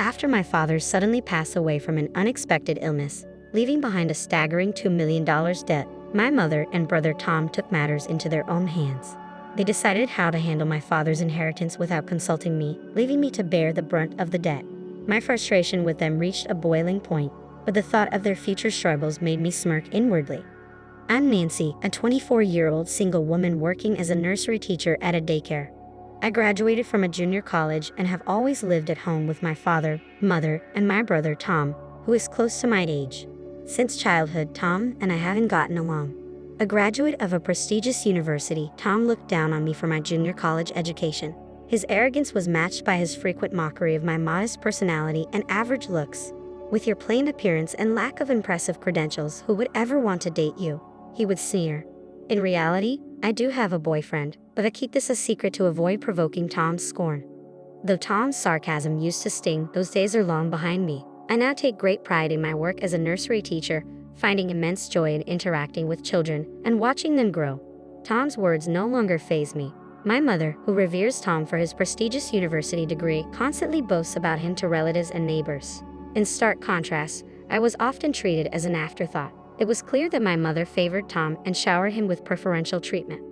after my father suddenly passed away from an unexpected illness, leaving behind a staggering $2 million debt, my mother and brother Tom took matters into their own hands. They decided how to handle my father's inheritance without consulting me, leaving me to bear the brunt of the debt. My frustration with them reached a boiling point, but the thought of their future struggles made me smirk inwardly. I'm Nancy, a 24-year-old single woman working as a nursery teacher at a daycare. I graduated from a junior college and have always lived at home with my father, mother, and my brother Tom, who is close to my age. Since childhood, Tom and I haven't gotten along. A graduate of a prestigious university, Tom looked down on me for my junior college education. His arrogance was matched by his frequent mockery of my modest personality and average looks. With your plain appearance and lack of impressive credentials, who would ever want to date you? He would sneer. In reality, I do have a boyfriend, but I keep this a secret to avoid provoking Tom's scorn. Though Tom's sarcasm used to sting, those days are long behind me. I now take great pride in my work as a nursery teacher, finding immense joy in interacting with children and watching them grow. Tom's words no longer faze me. My mother, who reveres Tom for his prestigious university degree, constantly boasts about him to relatives and neighbors. In stark contrast, I was often treated as an afterthought. It was clear that my mother favored Tom and showered him with preferential treatment.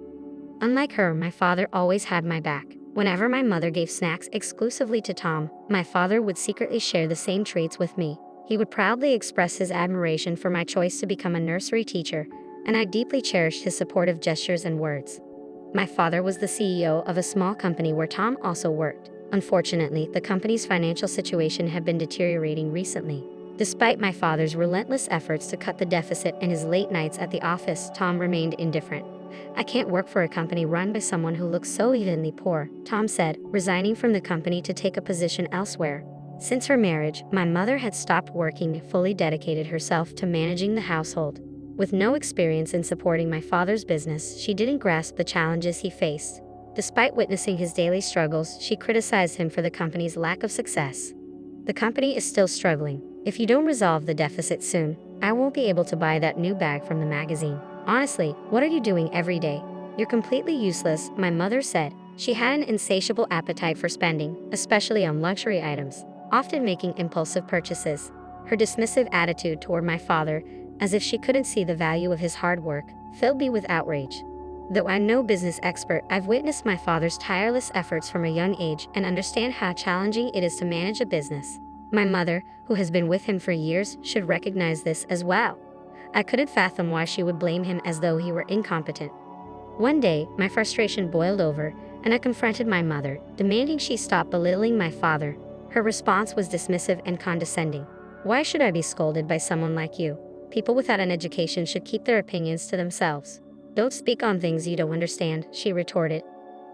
Unlike her, my father always had my back. Whenever my mother gave snacks exclusively to Tom, my father would secretly share the same treats with me. He would proudly express his admiration for my choice to become a nursery teacher, and I deeply cherished his supportive gestures and words. My father was the CEO of a small company where Tom also worked. Unfortunately, the company's financial situation had been deteriorating recently. Despite my father's relentless efforts to cut the deficit and his late nights at the office, Tom remained indifferent. I can't work for a company run by someone who looks so evenly poor, Tom said, resigning from the company to take a position elsewhere. Since her marriage, my mother had stopped working and fully dedicated herself to managing the household. With no experience in supporting my father's business, she didn't grasp the challenges he faced. Despite witnessing his daily struggles, she criticized him for the company's lack of success. The company is still struggling. If you don't resolve the deficit soon, I won't be able to buy that new bag from the magazine. Honestly, what are you doing every day? You're completely useless, my mother said. She had an insatiable appetite for spending, especially on luxury items, often making impulsive purchases. Her dismissive attitude toward my father, as if she couldn't see the value of his hard work, filled me with outrage. Though I'm no business expert, I've witnessed my father's tireless efforts from a young age and understand how challenging it is to manage a business. My mother, who has been with him for years, should recognize this as well. I couldn't fathom why she would blame him as though he were incompetent. One day, my frustration boiled over, and I confronted my mother, demanding she stop belittling my father. Her response was dismissive and condescending. Why should I be scolded by someone like you? People without an education should keep their opinions to themselves. Don't speak on things you don't understand, she retorted.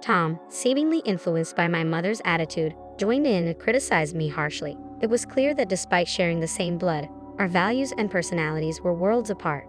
Tom, seemingly influenced by my mother's attitude, joined in and criticized me harshly. It was clear that despite sharing the same blood, our values and personalities were worlds apart.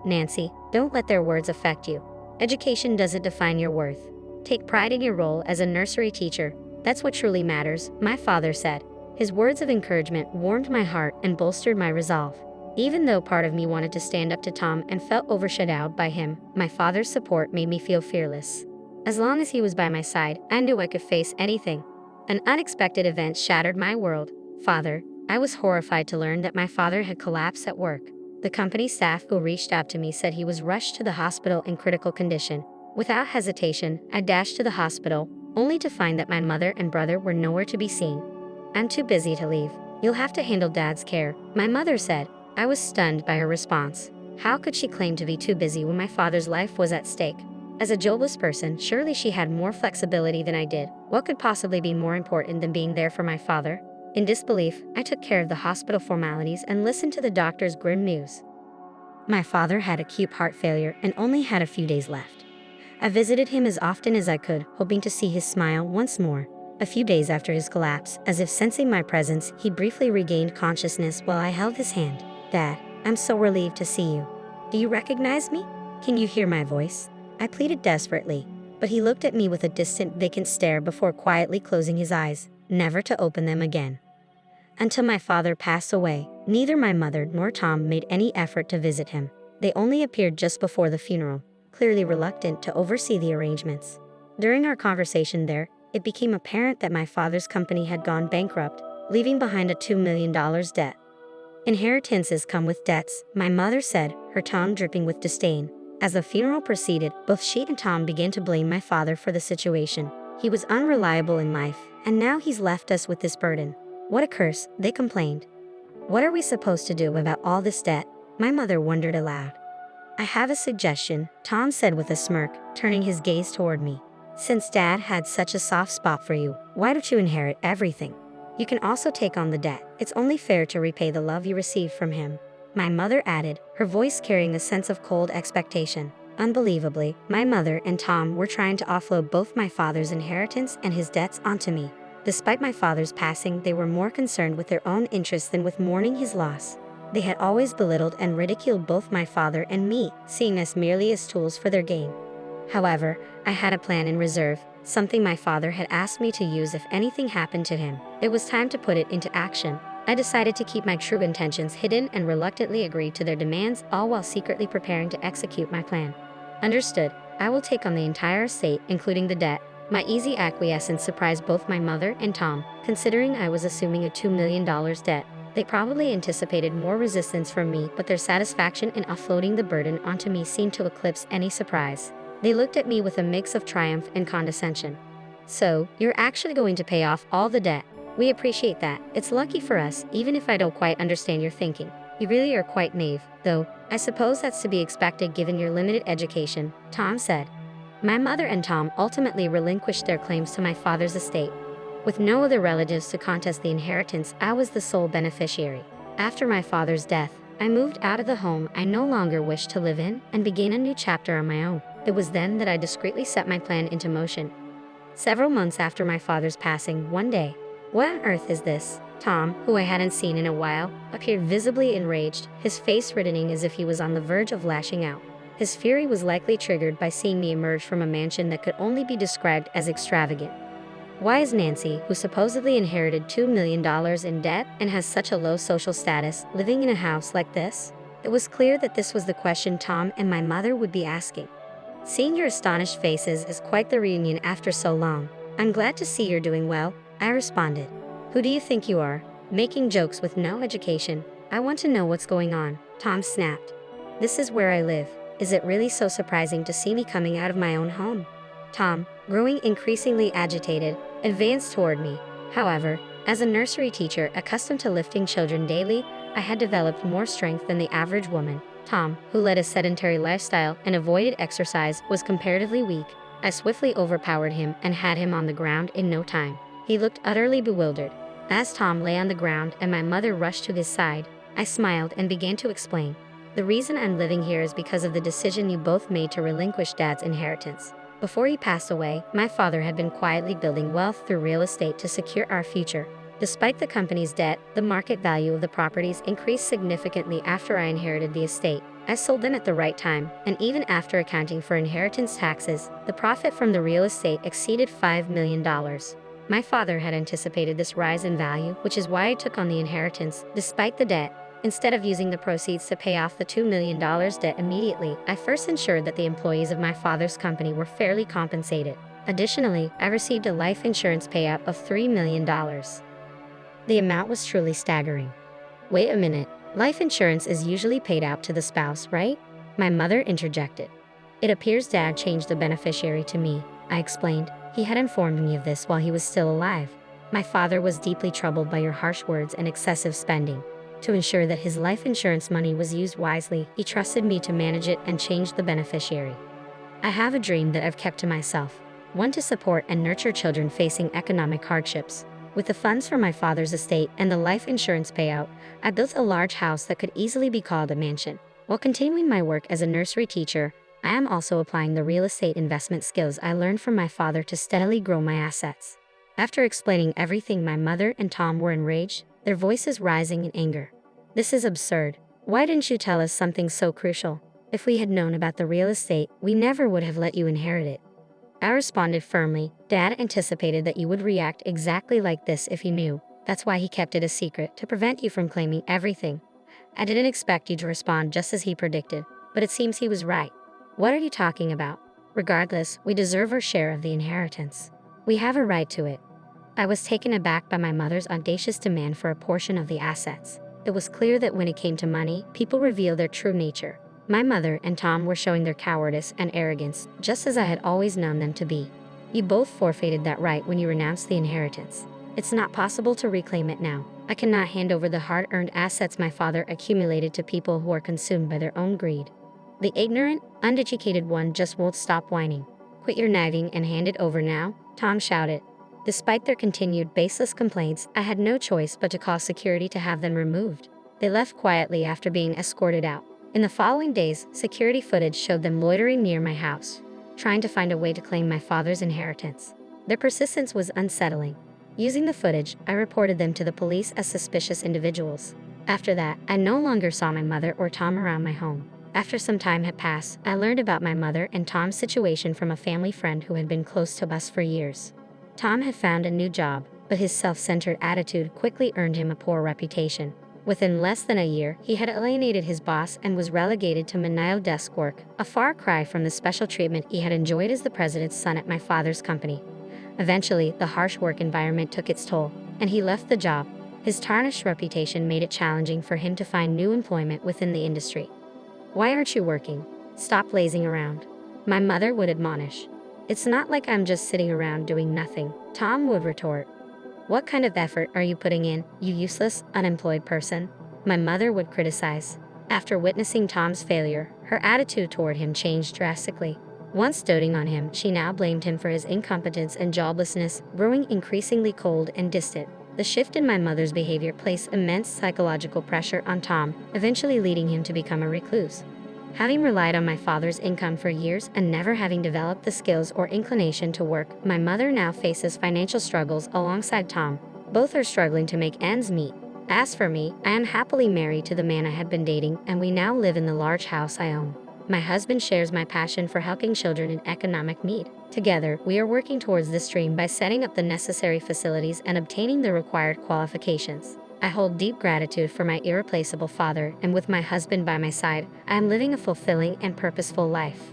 Nancy, don't let their words affect you. Education doesn't define your worth. Take pride in your role as a nursery teacher. That's what truly matters, my father said. His words of encouragement warmed my heart and bolstered my resolve. Even though part of me wanted to stand up to Tom and felt overshadowed by him, my father's support made me feel fearless. As long as he was by my side, I knew I could face anything. An unexpected event shattered my world. Father, I was horrified to learn that my father had collapsed at work. The company staff who reached out to me said he was rushed to the hospital in critical condition. Without hesitation, I dashed to the hospital, only to find that my mother and brother were nowhere to be seen. I'm too busy to leave. You'll have to handle Dad's care, my mother said. I was stunned by her response. How could she claim to be too busy when my father's life was at stake? As a jobless person, surely she had more flexibility than I did. What could possibly be more important than being there for my father? In disbelief, I took care of the hospital formalities and listened to the doctor's grim news. My father had acute heart failure and only had a few days left. I visited him as often as I could, hoping to see his smile once more. A few days after his collapse, as if sensing my presence, he briefly regained consciousness while I held his hand. Dad, I'm so relieved to see you. Do you recognize me? Can you hear my voice? I pleaded desperately, but he looked at me with a distant, vacant stare before quietly closing his eyes, never to open them again. Until my father passed away, neither my mother nor Tom made any effort to visit him. They only appeared just before the funeral, clearly reluctant to oversee the arrangements. During our conversation there, it became apparent that my father's company had gone bankrupt, leaving behind a $2 million debt. Inheritances come with debts, my mother said, her tone dripping with disdain. As the funeral proceeded, both she and Tom began to blame my father for the situation. He was unreliable in life, and now he's left us with this burden. What a curse, they complained. What are we supposed to do about all this debt? My mother wondered aloud. I have a suggestion, Tom said with a smirk, turning his gaze toward me. Since Dad had such a soft spot for you, why don't you inherit everything? You can also take on the debt. It's only fair to repay the love you received from him. My mother added, her voice carrying a sense of cold expectation. Unbelievably, my mother and Tom were trying to offload both my father's inheritance and his debts onto me. Despite my father's passing, they were more concerned with their own interests than with mourning his loss. They had always belittled and ridiculed both my father and me, seeing us merely as tools for their gain. However, I had a plan in reserve, something my father had asked me to use if anything happened to him. It was time to put it into action. I decided to keep my true intentions hidden and reluctantly agreed to their demands, all while secretly preparing to execute my plan. Understood, I will take on the entire estate, including the debt. My easy acquiescence surprised both my mother and Tom, considering I was assuming a $2 million debt. They probably anticipated more resistance from me, but their satisfaction in offloading the burden onto me seemed to eclipse any surprise. They looked at me with a mix of triumph and condescension. So, you're actually going to pay off all the debt. We appreciate that. It's lucky for us, even if I don't quite understand your thinking. You really are quite naive, though. I suppose that's to be expected given your limited education, Tom said. My mother and Tom ultimately relinquished their claims to my father's estate. With no other relatives to contest the inheritance, I was the sole beneficiary. After my father's death, I moved out of the home I no longer wished to live in and began a new chapter on my own. It was then that I discreetly set my plan into motion. Several months after my father's passing, one day, "What on earth is this?" Tom, who I hadn't seen in a while, appeared visibly enraged, his face reddening as if he was on the verge of lashing out. His fury was likely triggered by seeing me emerge from a mansion that could only be described as extravagant. Why is Nancy, who supposedly inherited $2 million in debt and has such a low social status, living in a house like this? It was clear that this was the question Tom and my mother would be asking. Seeing your astonished faces is quite the reunion after so long. I'm glad to see you're doing well, I responded. Who do you think you are? Making jokes with no education. I want to know what's going on, Tom snapped. This is where I live. Is it really so surprising to see me coming out of my own home? Tom, growing increasingly agitated, advanced toward me. However, as a nursery teacher accustomed to lifting children daily, I had developed more strength than the average woman. Tom, who led a sedentary lifestyle and avoided exercise, was comparatively weak. I swiftly overpowered him and had him on the ground in no time. He looked utterly bewildered. As Tom lay on the ground and my mother rushed to his side, I smiled and began to explain. The reason I'm living here is because of the decision you both made to relinquish Dad's inheritance. Before he passed away, my father had been quietly building wealth through real estate to secure our future. Despite the company's debt, the market value of the properties increased significantly after I inherited the estate. I sold them at the right time, and even after accounting for inheritance taxes, the profit from the real estate exceeded $5 million. My father had anticipated this rise in value, which is why I took on the inheritance, despite the debt. Instead of using the proceeds to pay off the $2 million debt immediately, I first ensured that the employees of my father's company were fairly compensated. Additionally, I received a life insurance payout of $3 million. The amount was truly staggering. Wait a minute, life insurance is usually paid out to the spouse, right? My mother interjected. It appears Dad changed the beneficiary to me, I explained. He had informed me of this while he was still alive. My father was deeply troubled by your harsh words and excessive spending. To ensure that his life insurance money was used wisely, he trusted me to manage it and change the beneficiary. I have a dream that I've kept to myself, one to support and nurture children facing economic hardships. With the funds from my father's estate and the life insurance payout, I built a large house that could easily be called a mansion. While continuing my work as a nursery teacher, I am also applying the real estate investment skills I learned from my father to steadily grow my assets. After explaining everything, my mother and Tom were enraged, their voices rising in anger. This is absurd. Why didn't you tell us something so crucial? If we had known about the real estate, we never would have let you inherit it. I responded firmly. Dad anticipated that you would react exactly like this if he knew. That's why he kept it a secret, to prevent you from claiming everything. I didn't expect you to respond just as he predicted, but it seems he was right. What are you talking about? Regardless, we deserve our share of the inheritance. We have a right to it. I was taken aback by my mother's audacious demand for a portion of the assets. It was clear that when it came to money, people reveal their true nature. My mother and Tom were showing their cowardice and arrogance, just as I had always known them to be. You both forfeited that right when you renounced the inheritance. It's not possible to reclaim it now. I cannot hand over the hard-earned assets my father accumulated to people who are consumed by their own greed. The ignorant, uneducated one just won't stop whining. Quit your nagging and hand it over now, Tom shouted. Despite their continued baseless complaints, I had no choice but to call security to have them removed. They left quietly after being escorted out. In the following days, security footage showed them loitering near my house, trying to find a way to claim my father's inheritance. Their persistence was unsettling. Using the footage, I reported them to the police as suspicious individuals. After that, I no longer saw my mother or Tom around my home. After some time had passed, I learned about my mother and Tom's situation from a family friend who had been close to us for years. Tom had found a new job, but his self-centered attitude quickly earned him a poor reputation. Within less than a year, he had alienated his boss and was relegated to menial desk work, a far cry from the special treatment he had enjoyed as the president's son at my father's company. Eventually, the harsh work environment took its toll, and he left the job. His tarnished reputation made it challenging for him to find new employment within the industry. "Why aren't you working? Stop lazing around," my mother would admonish. "It's not like I'm just sitting around doing nothing," Tom would retort. "What kind of effort are you putting in, you useless, unemployed person?" my mother would criticize. After witnessing Tom's failure, her attitude toward him changed drastically. Once doting on him, she now blamed him for his incompetence and joblessness, growing increasingly cold and distant. The shift in my mother's behavior placed immense psychological pressure on Tom, eventually leading him to become a recluse. Having relied on my father's income for years and never having developed the skills or inclination to work, my mother now faces financial struggles alongside Tom. Both are struggling to make ends meet. As for me, I am happily married to the man I had been dating, and we now live in the large house I own. My husband shares my passion for helping children in economic need. Together, we are working towards this dream by setting up the necessary facilities and obtaining the required qualifications. I hold deep gratitude for my irreplaceable father, and with my husband by my side, I am living a fulfilling and purposeful life.